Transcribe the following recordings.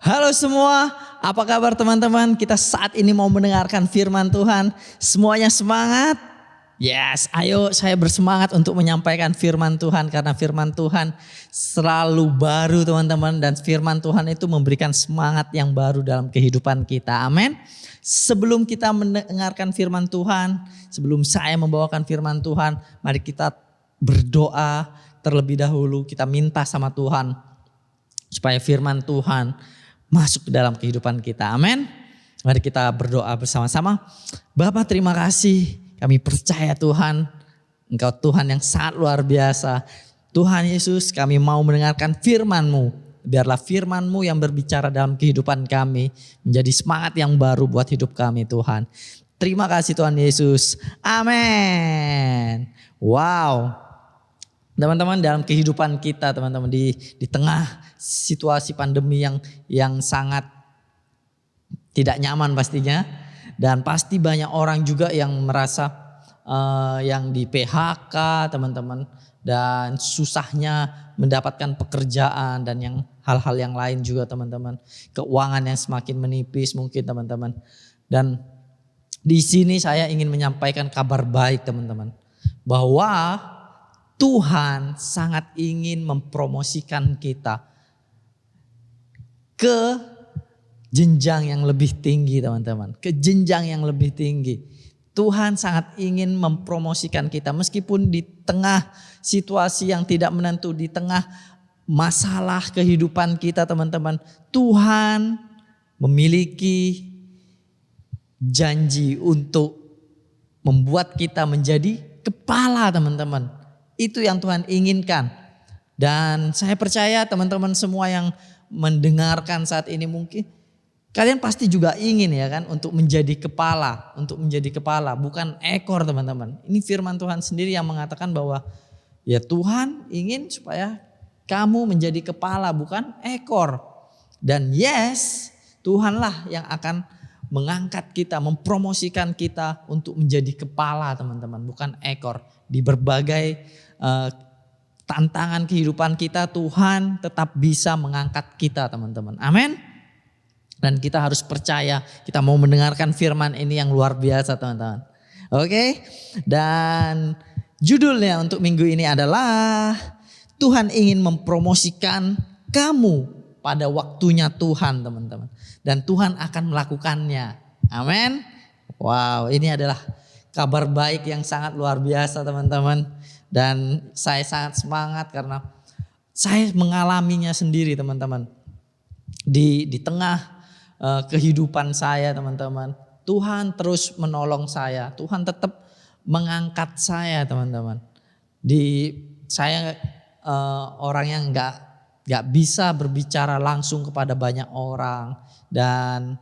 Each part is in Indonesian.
Halo semua, apa kabar teman-teman? Kita saat ini mau mendengarkan firman Tuhan. Semuanya semangat? Yes, ayo saya bersemangat untuk menyampaikan firman Tuhan. Karena firman Tuhan selalu baru teman-teman. Dan firman Tuhan itu memberikan semangat yang baru dalam kehidupan kita. Amin. Sebelum kita mendengarkan firman Tuhan, sebelum saya membawakan firman Tuhan, mari kita berdoa terlebih dahulu. Kita minta sama Tuhan supaya firman Tuhan masuk ke dalam kehidupan kita. Amin. Mari kita berdoa bersama-sama. Bapa, terima kasih. Kami percaya Tuhan, Engkau Tuhan yang sangat luar biasa. Tuhan Yesus, kami mau mendengarkan firman-Mu. Biarlah firman-Mu yang berbicara dalam kehidupan kami menjadi semangat yang baru buat hidup kami Tuhan. Terima kasih Tuhan Yesus. Amin. Wow. Teman-teman, dalam kehidupan kita teman-teman di tengah situasi pandemi yang sangat tidak nyaman pastinya, dan pasti banyak orang juga yang merasa yang di PHK teman-teman, dan susahnya mendapatkan pekerjaan dan yang hal-hal yang lain juga teman-teman, keuangan yang semakin menipis mungkin teman-teman. Dan di sini saya ingin menyampaikan kabar baik teman-teman, bahwa Tuhan sangat ingin mempromosikan kita ke jenjang yang lebih tinggi teman-teman. Ke jenjang yang lebih tinggi. Tuhan sangat ingin mempromosikan kita meskipun di tengah situasi yang tidak menentu. Di tengah masalah kehidupan kita teman-teman. Tuhan memiliki janji untuk membuat kita menjadi kepala teman-teman. Itu yang Tuhan inginkan. Dan saya percaya teman-teman semua yang mendengarkan saat ini mungkin kalian pasti juga ingin ya kan untuk menjadi kepala. Untuk menjadi kepala bukan ekor teman-teman. Ini firman Tuhan sendiri yang mengatakan bahwa ya Tuhan ingin supaya kamu menjadi kepala bukan ekor. Dan yes, Tuhanlah yang akan mengangkat kita, mempromosikan kita untuk menjadi kepala teman-teman, bukan ekor. Di berbagai tantangan kehidupan kita, Tuhan tetap bisa mengangkat kita teman-teman. Amin. Dan kita harus percaya, kita mau mendengarkan firman ini yang luar biasa teman-teman. Oke, dan judulnya untuk minggu ini adalah Tuhan ingin mempromosikan kamu pada waktunya Tuhan teman-teman. Dan Tuhan akan melakukannya. Amin. Wow, ini adalah kabar baik yang sangat luar biasa teman-teman. Dan saya sangat semangat karena saya mengalaminya sendiri teman-teman. Di tengah kehidupan saya teman-teman. Tuhan terus menolong saya. Tuhan tetap mengangkat saya teman-teman. Saya orang yang gak bisa berbicara langsung kepada banyak orang. Dan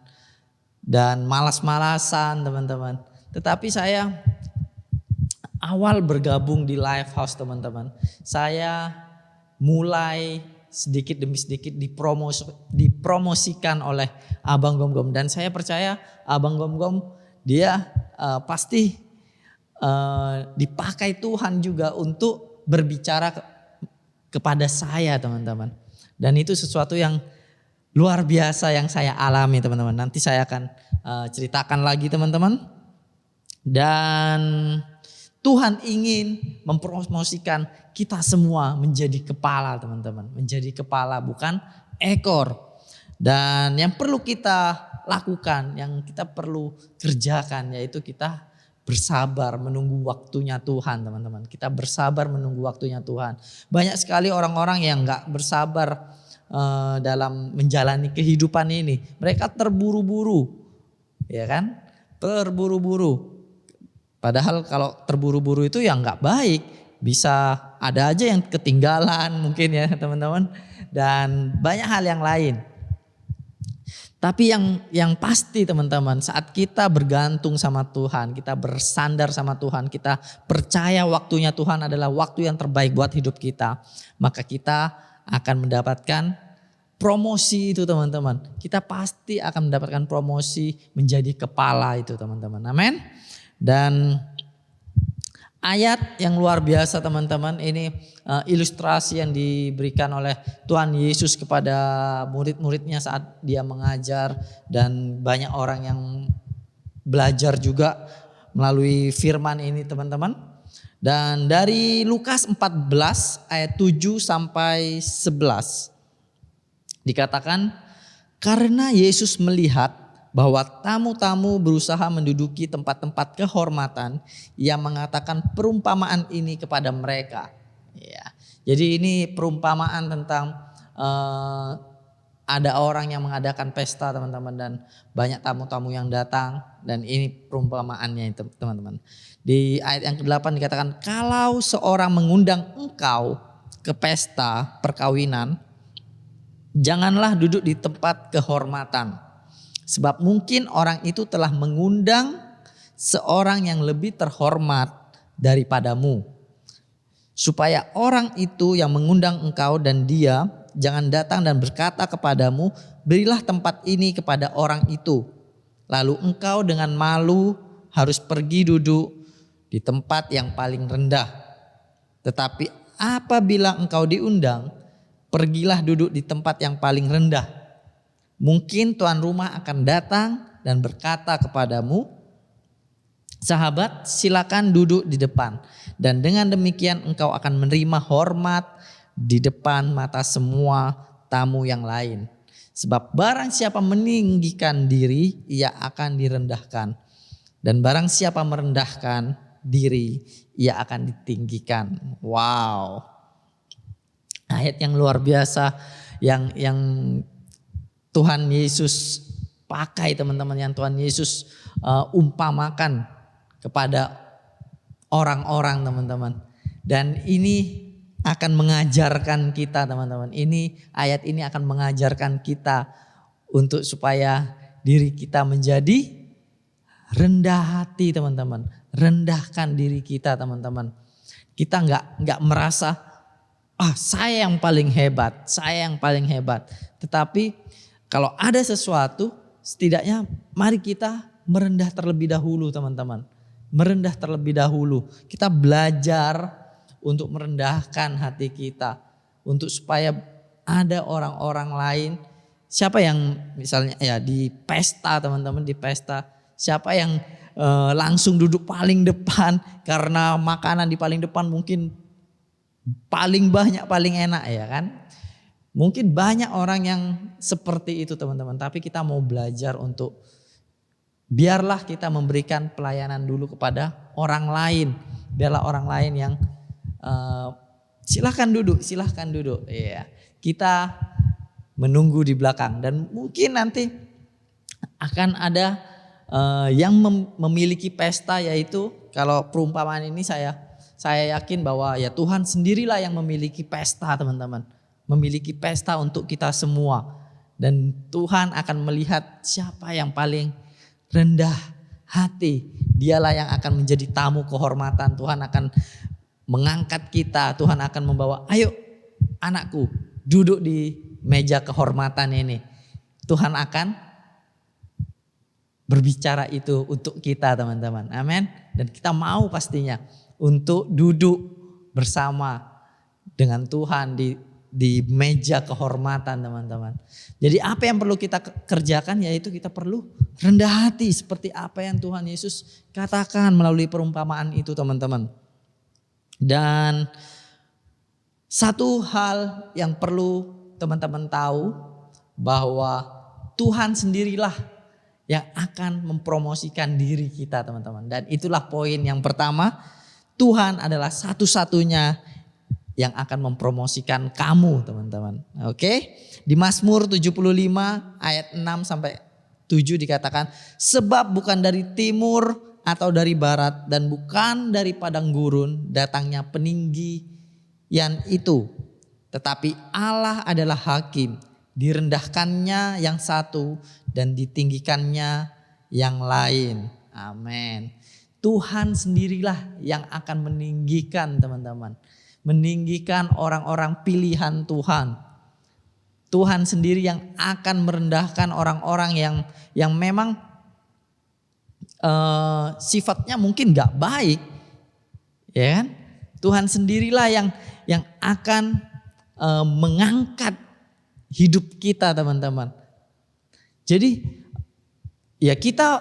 malas-malasan teman-teman. Tetapi saya awal bergabung di Lifehouse teman-teman, saya mulai sedikit demi sedikit dipromosikan oleh Abang Gom-Gom. Dan saya percaya Abang Gom-Gom dia pasti dipakai Tuhan juga untuk berbicara kepada saya teman-teman. Dan itu sesuatu yang luar biasa yang saya alami teman-teman. Nanti saya akan ceritakan lagi teman-teman. Dan Tuhan ingin mempromosikan kita semua menjadi kepala teman-teman. Menjadi kepala bukan ekor. Dan yang perlu kita lakukan, yang kita perlu kerjakan yaitu kita bersabar menunggu waktunya Tuhan teman-teman. Kita bersabar menunggu waktunya Tuhan. Banyak sekali orang-orang yang gak bersabar dalam menjalani kehidupan ini. Mereka terburu-buru, ya kan? Terburu-buru. Padahal kalau terburu-buru itu ya nggak baik. Bisa ada aja yang ketinggalan mungkin ya teman-teman. Dan banyak hal yang lain. Tapi yang pasti teman-teman, saat kita bergantung sama Tuhan, kita bersandar sama Tuhan, kita percaya waktunya Tuhan adalah waktu yang terbaik buat hidup kita, maka kita akan mendapatkan promosi itu teman-teman. Kita pasti akan mendapatkan promosi menjadi kepala itu teman-teman. Amin. Dan ayat yang luar biasa teman-teman. Ini ilustrasi yang diberikan oleh Tuhan Yesus kepada murid-muridnya saat dia mengajar. Dan banyak orang yang belajar juga melalui firman ini teman-teman. Dan dari Lukas 14 ayat 7 sampai 11 dikatakan, karena Yesus melihat bahwa tamu-tamu berusaha menduduki tempat-tempat kehormatan, ia mengatakan perumpamaan ini kepada mereka. Ya, jadi ini perumpamaan tentang ada orang yang mengadakan pesta teman-teman, dan banyak tamu-tamu yang datang, dan ini perumpamaannya teman-teman. Di ayat yang ke-8 dikatakan, kalau seorang mengundang engkau ke pesta perkawinan, janganlah duduk di tempat kehormatan. Sebab mungkin orang itu telah mengundang seorang yang lebih terhormat daripadamu. Supaya orang itu yang mengundang engkau dan dia jangan datang dan berkata kepadamu, berilah tempat ini kepada orang itu. Lalu engkau dengan malu harus pergi duduk di tempat yang paling rendah. Tetapi apabila engkau diundang, pergilah duduk di tempat yang paling rendah. Mungkin tuan rumah akan datang dan berkata kepadamu, sahabat, silakan duduk di depan. Dan dengan demikian engkau akan menerima hormat di depan mata semua tamu yang lain. Sebab barang siapa meninggikan diri, ia akan direndahkan. Dan barang siapa merendahkan diri, ia akan ditinggikan. Wow. Ayat yang luar biasa yang Tuhan Yesus pakai teman-teman, yang Tuhan Yesus umpamakan kepada orang-orang teman-teman. Dan ini akan mengajarkan kita teman-teman. Ayat ini akan mengajarkan kita untuk supaya diri kita menjadi rendah hati teman-teman. Rendahkan diri kita teman-teman. Kita nggak merasa saya yang paling hebat, saya yang paling hebat. Tetapi kalau ada sesuatu, setidaknya mari kita merendah terlebih dahulu teman-teman. Merendah terlebih dahulu. Kita belajar untuk merendahkan hati kita. Untuk supaya ada orang-orang lain. Siapa yang misalnya ya di pesta teman-teman, di pesta. Siapa yang langsung duduk paling depan. Karena makanan di paling depan mungkin paling banyak, paling enak ya kan. Mungkin banyak orang yang seperti itu teman-teman. Tapi kita mau belajar untuk biarlah kita memberikan pelayanan dulu kepada orang lain. Biarlah orang lain yang silahkan duduk. Ya, kita menunggu di belakang. Dan mungkin nanti akan ada yang memiliki pesta, yaitu kalau perumpamaan ini saya yakin bahwa ya Tuhan sendirilah yang memiliki pesta teman-teman. Memiliki pesta untuk kita semua. Dan Tuhan akan melihat siapa yang paling rendah hati. Dialah yang akan menjadi tamu kehormatan. Tuhan akan mengangkat kita. Tuhan akan membawa, ayo anakku duduk di meja kehormatan ini. Tuhan akan berbicara itu untuk kita teman-teman. Amin. Dan kita mau pastinya untuk duduk bersama dengan Tuhan di meja kehormatan teman-teman. Jadi apa yang perlu kita kerjakan, yaitu kita perlu rendah hati seperti apa yang Tuhan Yesus katakan melalui perumpamaan itu teman-teman. Dan satu hal yang perlu teman-teman tahu, bahwa Tuhan sendirilah yang akan mempromosikan diri kita teman-teman. Dan itulah poin yang pertama, Tuhan adalah satu-satunya yang akan mempromosikan kamu teman-teman. Oke? Di Mazmur 75 ayat 6 sampai 7 dikatakan, sebab bukan dari timur atau dari barat dan bukan dari padang gurun datangnya peninggian itu. Tetapi Allah adalah hakim, direndahkannya yang satu dan ditinggikannya yang lain. Amin. Tuhan sendirilah yang akan meninggikan teman-teman. Meninggikan orang-orang pilihan Tuhan. Tuhan sendiri yang akan merendahkan orang-orang yang memang sifatnya mungkin gak baik. Ya kan? Tuhan sendirilah yang akan mengangkat hidup kita, teman-teman. Jadi ya kita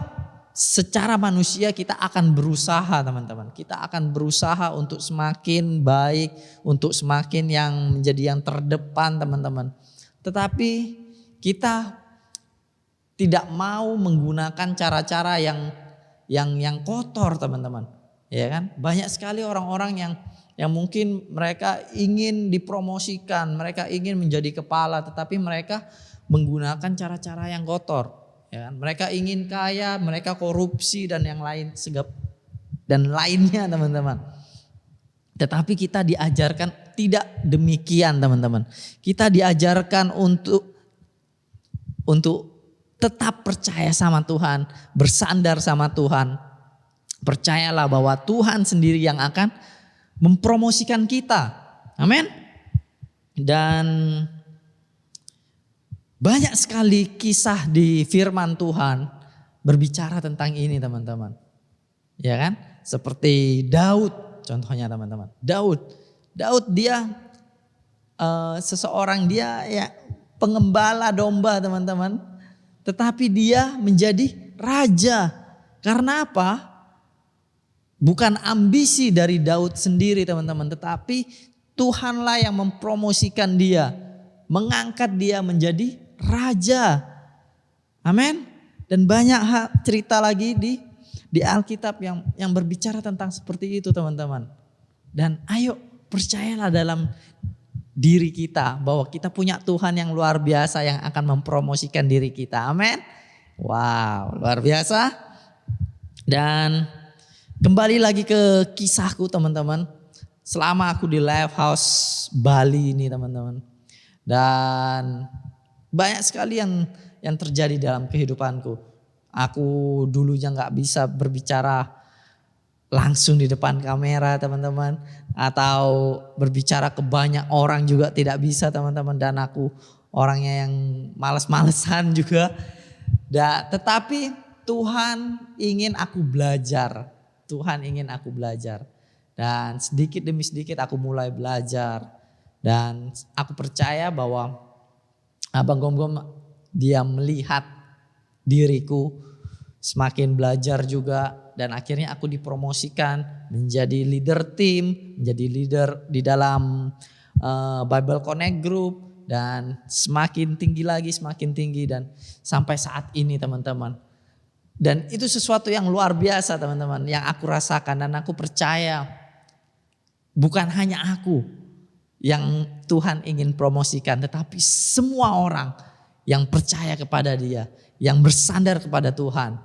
secara manusia kita akan berusaha, teman-teman. Kita akan berusaha untuk semakin baik, untuk semakin yang menjadi yang terdepan, teman-teman. Tetapi kita tidak mau menggunakan cara-cara yang kotor, teman-teman. Ya kan? Banyak sekali orang-orang yang mungkin mereka ingin dipromosikan, mereka ingin menjadi kepala, tetapi mereka menggunakan cara-cara yang kotor. Ya kan? Mereka ingin kaya, mereka korupsi dan yang lain dan lainnya, teman-teman. Tetapi kita diajarkan tidak demikian, teman-teman. Kita diajarkan untuk tetap percaya sama Tuhan, bersandar sama Tuhan. Percayalah bahwa Tuhan sendiri yang akan mempromosikan kita. Amin. Dan banyak sekali kisah di firman Tuhan berbicara tentang ini, teman-teman. Ya kan? Seperti Daud contohnya, teman-teman. Daud dia seseorang dia ya pengembala domba, teman-teman. Tetapi dia menjadi raja. Karena apa? Bukan ambisi dari Daud sendiri, teman-teman, tetapi Tuhanlah yang mempromosikan dia, mengangkat dia menjadi raja. Amin. Dan banyak cerita lagi di Alkitab yang berbicara tentang seperti itu, teman-teman. Dan ayo percayalah dalam diri kita bahwa kita punya Tuhan yang luar biasa yang akan mempromosikan diri kita. Amin. Wow, luar biasa. Dan kembali lagi ke kisahku, teman-teman. Selama aku di Life House Bali ini, teman-teman. Dan banyak sekali yang terjadi dalam kehidupanku. Aku dulunya gak bisa berbicara langsung di depan kamera, teman-teman. Atau berbicara ke banyak orang juga tidak bisa, teman-teman. Dan aku orangnya yang males-malesan juga. Tetapi Tuhan ingin aku belajar. Tuhan ingin aku belajar. Dan sedikit demi sedikit aku mulai belajar. Dan aku percaya bahwa Abang Gom-Gom dia melihat diriku semakin belajar juga. Dan akhirnya aku dipromosikan menjadi leader tim, menjadi leader di dalam Bible Connect Group. Dan semakin tinggi lagi, semakin tinggi. Dan sampai saat ini, teman-teman. Dan itu sesuatu yang luar biasa, teman-teman, yang aku rasakan. Dan aku percaya bukan hanya aku yang Tuhan ingin promosikan, tetapi semua orang yang percaya kepada Dia, yang bersandar kepada Tuhan,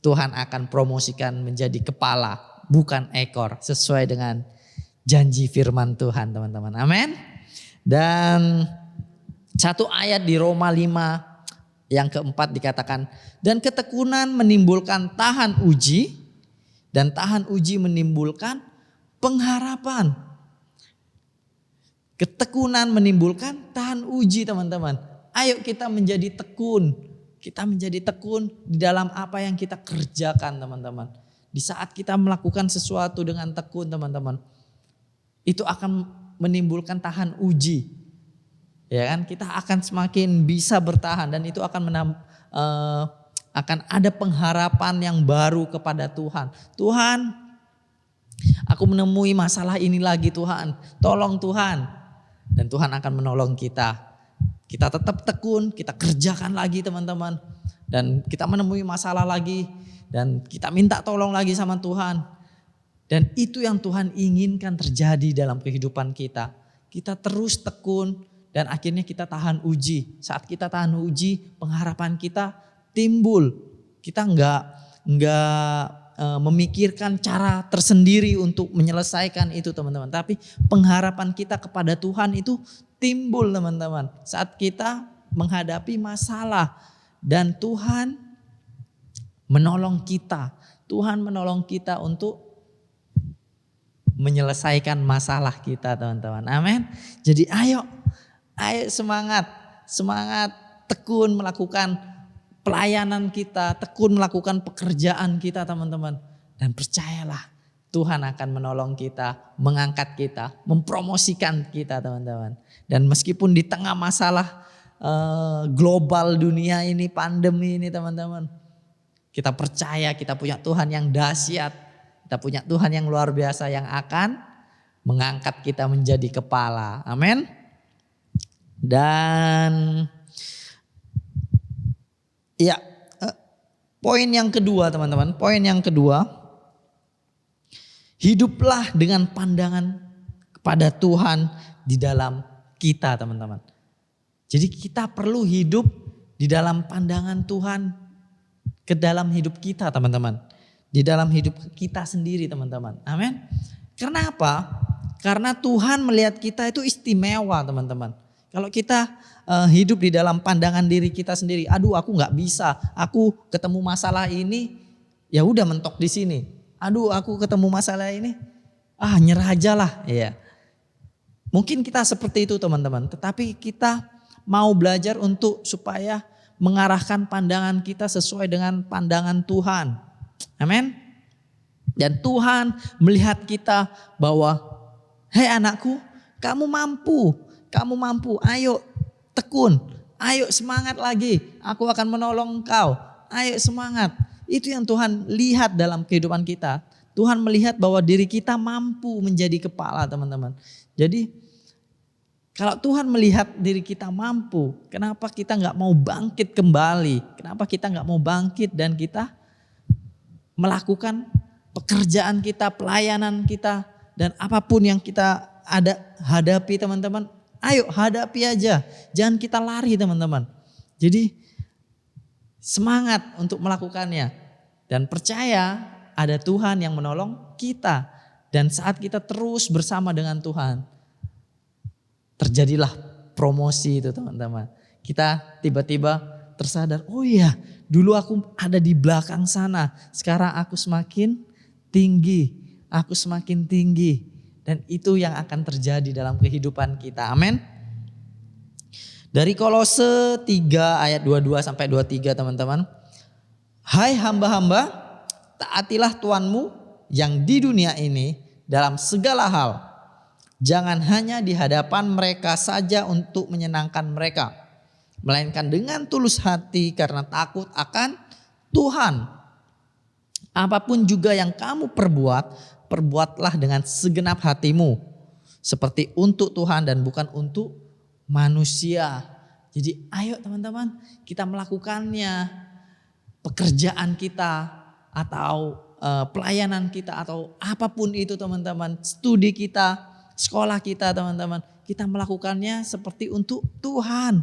Tuhan akan promosikan menjadi kepala, bukan ekor, sesuai dengan janji firman Tuhan, teman-teman. Amin. Dan satu ayat di Roma 5 yang keempat dikatakan, dan ketekunan menimbulkan tahan uji, dan tahan uji menimbulkan pengharapan. Ketekunan menimbulkan tahan uji, teman-teman. Ayo kita menjadi tekun. Kita menjadi tekun di dalam apa yang kita kerjakan, teman-teman. Di saat kita melakukan sesuatu dengan tekun, teman-teman, itu akan menimbulkan tahan uji. Ya kan, kita akan semakin bisa bertahan dan itu akan akan ada pengharapan yang baru kepada Tuhan. Tuhan, aku menemui masalah ini lagi, Tuhan. Tolong Tuhan. Dan Tuhan akan menolong kita. Kita tetap tekun, kita kerjakan lagi, teman-teman. Dan kita menemui masalah lagi dan kita minta tolong lagi sama Tuhan. Dan itu yang Tuhan inginkan terjadi dalam kehidupan kita. Kita terus tekun dan akhirnya kita tahan uji. Saat kita tahan uji, pengharapan kita timbul. Kita enggak memikirkan cara tersendiri untuk menyelesaikan itu, teman-teman. Tapi pengharapan kita kepada Tuhan itu timbul, teman-teman. Saat kita menghadapi masalah dan Tuhan menolong kita. Tuhan menolong kita untuk menyelesaikan masalah kita, teman-teman. Amin. Jadi ayo semangat tekun melakukan pelayanan kita, tekun melakukan pekerjaan kita, teman-teman. Dan percayalah Tuhan akan menolong kita, mengangkat kita, mempromosikan kita teman-teman. Dan meskipun di tengah masalah global dunia ini, pandemi ini teman-teman, kita percaya kita punya Tuhan yang dahsyat, kita punya Tuhan yang luar biasa yang akan mengangkat kita menjadi kepala. Amin. Dan ya, poin yang kedua teman-teman, poin yang kedua, hiduplah dengan pandangan kepada Tuhan di dalam kita teman-teman. Jadi kita perlu hidup di dalam pandangan Tuhan ke dalam hidup kita teman-teman. Di dalam hidup kita sendiri teman-teman. Amin. Karena apa? Karena Tuhan melihat kita itu istimewa teman-teman. Kalau kita hidup di dalam pandangan diri kita sendiri, aduh aku nggak bisa, aku ketemu masalah ini, ya udah mentok di sini. Aduh aku ketemu masalah ini, nyerah aja lah. Ya. Mungkin kita seperti itu teman-teman. Tetapi kita mau belajar untuk supaya mengarahkan pandangan kita sesuai dengan pandangan Tuhan. Amin. Dan Tuhan melihat kita bahwa, hei anakku, kamu mampu, ayo tekun, ayo semangat lagi, aku akan menolong engkau, ayo semangat. Itu yang Tuhan lihat dalam kehidupan kita. Tuhan melihat bahwa diri kita mampu menjadi kepala teman-teman. Jadi kalau Tuhan melihat diri kita mampu, kenapa kita gak mau bangkit kembali? Kenapa kita gak mau bangkit dan kita melakukan pekerjaan kita, pelayanan kita, dan apapun yang kita hadapi teman-teman. Ayo hadapi aja, jangan kita lari teman-teman. Jadi semangat untuk melakukannya dan percaya ada Tuhan yang menolong kita. Dan saat kita terus bersama dengan Tuhan, terjadilah promosi itu teman-teman. Kita tiba-tiba tersadar, oh iya dulu aku ada di belakang sana, sekarang aku semakin tinggi. Dan itu yang akan terjadi dalam kehidupan kita, amin. Dari Kolose 3 ayat 22 sampai 23 teman-teman. Hai hamba-hamba, taatilah Tuhanmu yang di dunia ini dalam segala hal. Jangan hanya di hadapan mereka saja untuk menyenangkan mereka, melainkan dengan tulus hati karena takut akan Tuhan. Apapun juga yang kamu perbuatlah dengan segenap hatimu, seperti untuk Tuhan dan bukan untuk manusia. Jadi ayo teman-teman, kita melakukannya, pekerjaan kita atau pelayanan kita atau apapun itu teman-teman, studi kita, sekolah kita teman-teman, kita melakukannya seperti untuk Tuhan.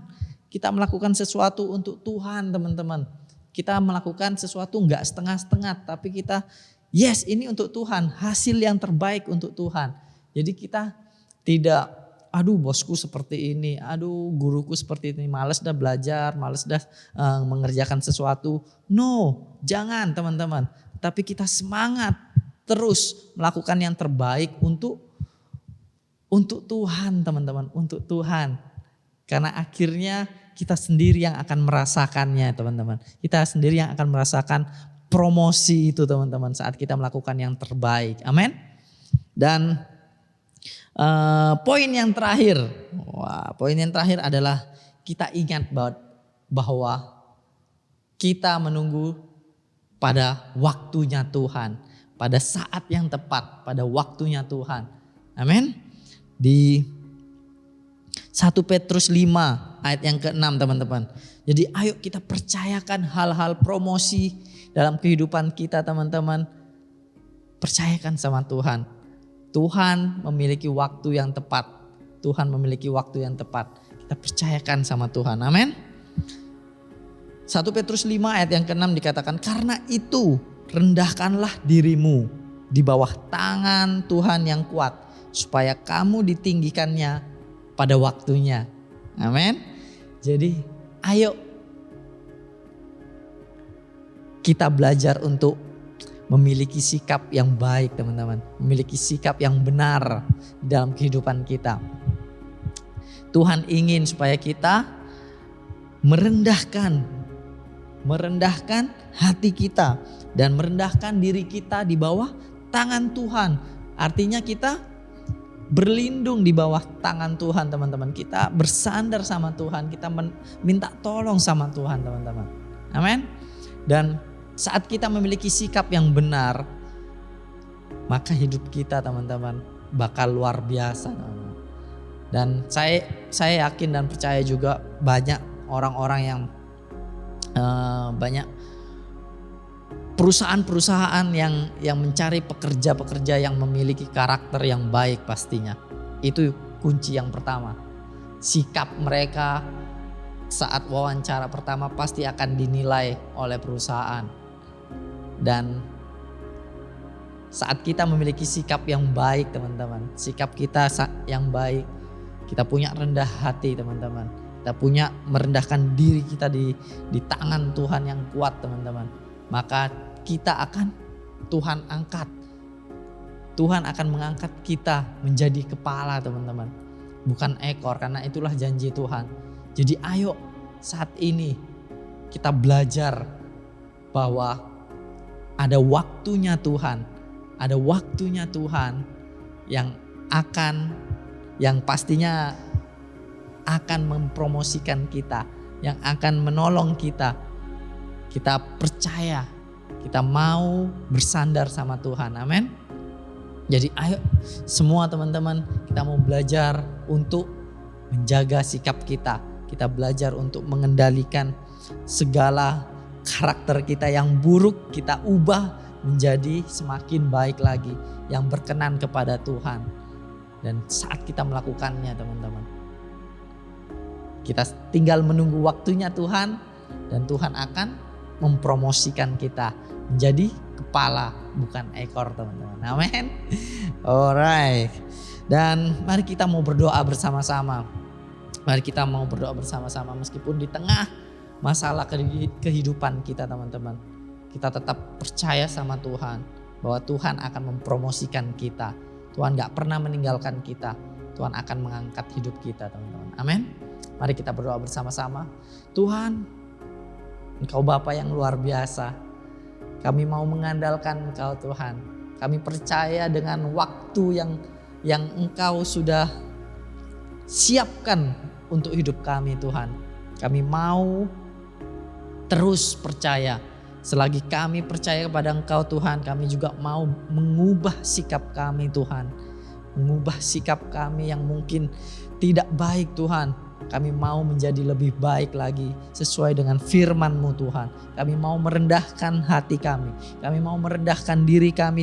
Kita melakukan sesuatu untuk Tuhan teman-teman. Kita melakukan sesuatu enggak setengah-setengah, tapi kita yes ini untuk Tuhan, hasil yang terbaik untuk Tuhan. Jadi kita tidak, aduh bosku seperti ini, aduh guruku seperti ini, males dah belajar, males dah mengerjakan sesuatu. No, jangan teman-teman. Tapi kita semangat terus melakukan yang terbaik untuk Tuhan teman-teman, untuk Tuhan. Karena akhirnya kita sendiri yang akan merasakannya teman-teman. Kita sendiri yang akan merasakan promosi itu teman-teman saat kita melakukan yang terbaik. Amin. Dan poin yang terakhir. Poin yang terakhir adalah kita ingat bahwa kita menunggu pada waktunya Tuhan. Pada saat yang tepat, pada waktunya Tuhan. Amin. Di 1 Petrus 5 ayat yang ke-6 teman-teman. Jadi ayo kita percayakan hal-hal promosi dalam kehidupan kita teman-teman. Percayakan sama Tuhan. Tuhan memiliki waktu yang tepat. Tuhan memiliki waktu yang tepat. Kita percayakan sama Tuhan. Amin. 1 Petrus 5 ayat yang ke-6 dikatakan, karena itu rendahkanlah dirimu di bawah tangan Tuhan yang kuat, supaya kamu ditinggikannya pada waktunya. Amin. Jadi ayo kita belajar untuk memiliki sikap yang baik teman-teman. Memiliki sikap yang benar dalam kehidupan kita. Tuhan ingin supaya kita merendahkan hati kita dan merendahkan diri kita di bawah tangan Tuhan. Artinya kita berlindung di bawah tangan Tuhan, teman-teman. Kita bersandar sama Tuhan, kita minta tolong sama Tuhan, teman-teman. Amin. Dan saat kita memiliki sikap yang benar, maka hidup kita, teman-teman, bakal luar biasa, teman-teman. Dan saya yakin dan percaya juga banyak orang-orang yang banyak perusahaan-perusahaan yang mencari pekerja-pekerja yang memiliki karakter yang baik pastinya. Itu kunci yang pertama. Sikap mereka saat wawancara pertama pasti akan dinilai oleh perusahaan. Dan saat kita memiliki sikap yang baik, teman-teman, sikap kita yang baik, kita punya rendah hati, teman-teman. Kita punya merendahkan diri kita di tangan Tuhan yang kuat, teman-teman. Maka kita akan Tuhan angkat. Tuhan akan mengangkat kita menjadi kepala, teman-teman. Bukan ekor, karena itulah janji Tuhan. Jadi ayo saat ini kita belajar bahwa ada waktunya Tuhan. Ada waktunya Tuhan yang pastinya akan mempromosikan kita, yang akan menolong kita. Kita percaya, kita mau bersandar sama Tuhan. Amin. Jadi ayo semua teman-teman, kita mau belajar untuk menjaga sikap kita. Kita belajar untuk mengendalikan segala karakter kita yang buruk, kita ubah menjadi semakin baik lagi, yang berkenan kepada Tuhan. Dan saat kita melakukannya, teman-teman, kita tinggal menunggu waktunya Tuhan, dan Tuhan akan mempromosikan kita menjadi kepala, bukan ekor, teman-teman. Amin. Alright. Dan mari kita mau berdoa bersama-sama. Mari kita mau berdoa bersama-sama meskipun di tengah masalah kehidupan kita, teman-teman. Kita tetap percaya sama Tuhan bahwa Tuhan akan mempromosikan kita. Tuhan gak pernah meninggalkan kita. Tuhan akan mengangkat hidup kita, teman-teman. Amin. Mari kita berdoa bersama-sama. Tuhan, Engkau Bapa yang luar biasa. Kami mau mengandalkan Engkau, Tuhan. Kami percaya dengan waktu yang Engkau sudah siapkan untuk hidup kami, Tuhan. Kami mau terus percaya. Selagi kami percaya kepada Engkau, Tuhan, kami juga mau mengubah sikap kami, Tuhan. Mengubah sikap kami yang mungkin tidak baik, Tuhan. Kami mau menjadi lebih baik lagi sesuai dengan firman-Mu, Tuhan. Kami mau merendahkan hati kami. Kami mau merendahkan diri kami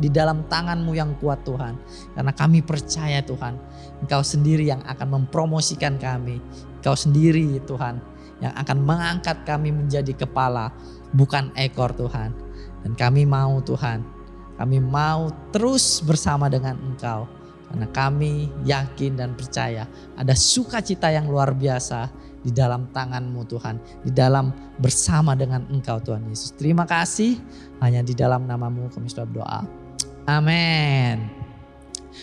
di dalam tangan-Mu yang kuat, Tuhan. Karena kami percaya, Tuhan, Engkau sendiri yang akan mempromosikan kami. Engkau sendiri, Tuhan, yang akan mengangkat kami menjadi kepala, bukan ekor, Tuhan. Dan kami mau, Tuhan, kami mau terus bersama dengan Engkau. Karena kami yakin dan percaya ada sukacita yang luar biasa di dalam tangan-Mu, Tuhan. Di dalam bersama dengan Engkau, Tuhan Yesus. Terima kasih, hanya di dalam nama-Mu kami sudah berdoa. Amin.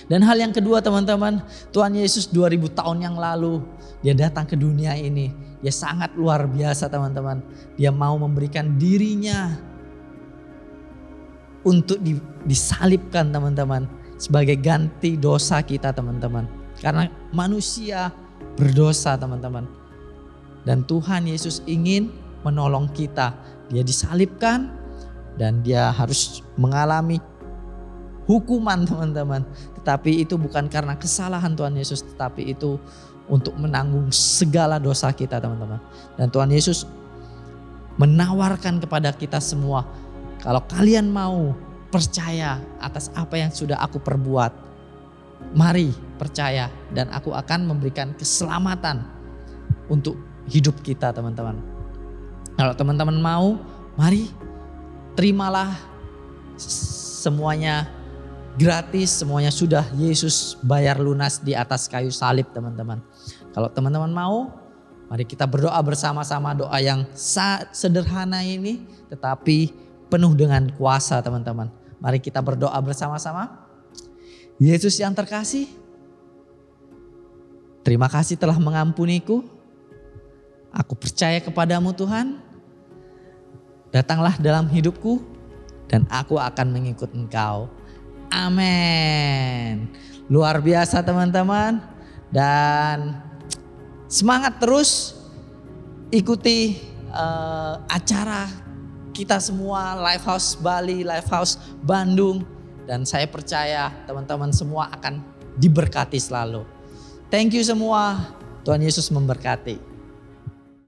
Dan hal yang kedua, teman-teman, Tuhan Yesus 2000 tahun yang lalu Dia datang ke dunia ini. Dia sangat luar biasa, teman-teman. Dia mau memberikan dirinya untuk disalibkan, teman-teman, sebagai ganti dosa kita, teman-teman. Karena manusia berdosa, teman-teman. Dan Tuhan Yesus ingin menolong kita. Dia disalibkan dan dia harus mengalami hukuman, teman-teman. Tetapi itu bukan karena kesalahan Tuhan Yesus, tetapi itu untuk menanggung segala dosa kita, teman-teman. Dan Tuhan Yesus menawarkan kepada kita semua, kalau kalian mau percaya atas apa yang sudah aku perbuat, mari percaya dan aku akan memberikan keselamatan untuk hidup kita, teman-teman. Kalau teman-teman mau, mari terimalah semuanya gratis, semuanya sudah Yesus bayar lunas di atas kayu salib, teman-teman. Kalau teman-teman mau, mari kita berdoa bersama-sama, doa yang sederhana ini tetapi penuh dengan kuasa, teman-teman. Mari kita berdoa bersama-sama. Yesus yang terkasih, terima kasih telah mengampuniku. Aku percaya kepadamu, Tuhan. Datanglah dalam hidupku dan aku akan mengikut engkau. Amin. Luar biasa teman-teman. Dan semangat terus ikuti acara kita semua, Lifehouse Bali, Lifehouse Bandung. Dan saya percaya teman-teman semua akan diberkati selalu. Thank you semua. Tuhan Yesus memberkati.